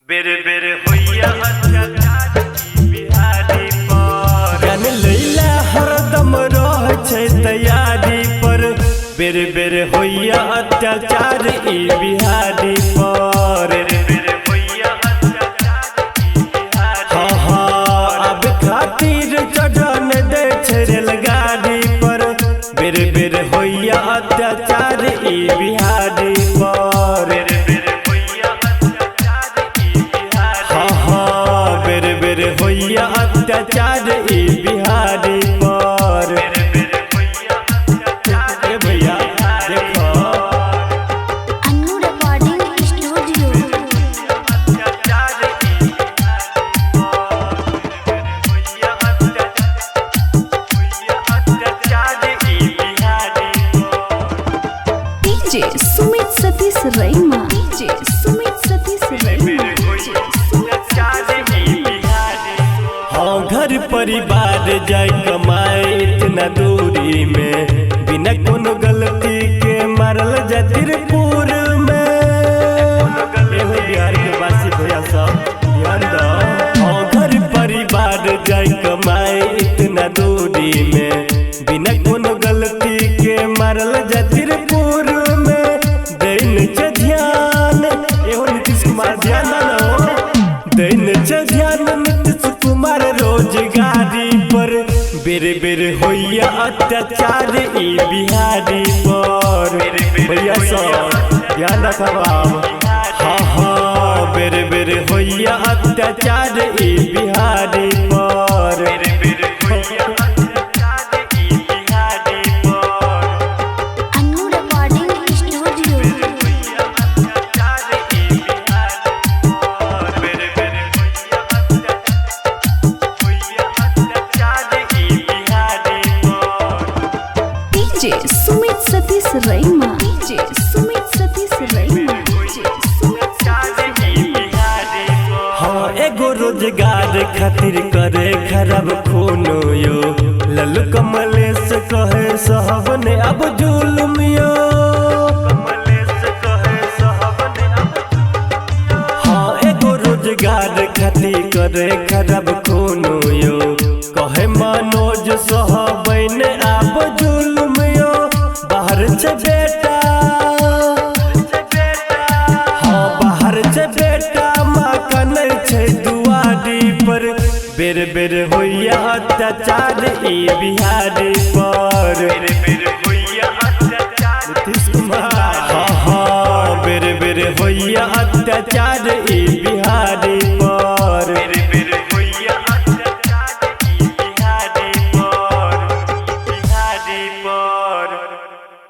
बेरे बेरे होइया अत्याचार की बिहारी पर जान लैला हरदम रह छै तैयारी पर। बेरे बेरे होइया अत्याचार ई बिहारी पर। बेरे बेरे होइया अत्याचार की बिहारी हाँ अब खातिर चढ़न दे छै रेलगाड़ी पर। बेरे बेरे होइया अत्याचार ई बिहारी पर। बेरे बेरे होइया अत्याचार की बिहारी बेरे बेरे होइया अत्याचार ई बिहारी पर। बेरे बेरे होइया अत्याचार ए भैया देखो अन्नू रिकॉर्डिंग स्टूडियो। अत्याचार की होइया अत्याचार की बिहारी डीजे सुमित सतीश रैमा। डीजे सुमित सतीश रैमा। हाँ घर परिवार जाय कमाए इतना दूरी में। बिना कोनो गलती के मारल जा तिरपुर में। एहो बिहार के वासी भैया सब ध्यान दो। हाँ घर परिवार जाय कमाए इतना दूरी में। बिना कोनो गलती के मारल जा तिरपुर में। दैन छ ध्यान एहो नीतीश कुमार ध्यान दो। दैन छ ध्यान नीतीश कुमार रोजगारी पर। बेरे बेरे होइया अत्याचार ई बिहारी पर। भैया सब ध्यान रखब। हाँ बेरे बेरे होइया अत्याचार ई बिहारी पर। बेरे बेरे होइया अत्याचार की बिहारी पर अन्नू रिकॉर्डिंग स्टूडियो। होइया अत्याचार की बिहारी पर बेरे बेरे होइया अत्याचार की बिहारी पर DJ Sumit Satish रैमा। DJ Sumit Satish रैमा। DJ Sumit Satish रैमा। हाँ एगो रोजगार खातिर करे खराब खून यो। लल्लू कमलेश कहे साहब ने अब जुल्म यो। हाँ एगो रोजगार खातिर करे खराब खून यो। कहे मनोज साहब ने अब जुल्म यो। बाहर से बेटा हाँ बाहर से बेटा माँ कनै छै दुआरी पर। बेरे बेरे होइया अत्याचार ई बिहारी पर। नीतीश कुमार हाँ बेरे बेरे होइया अत्याचार ई बिहारी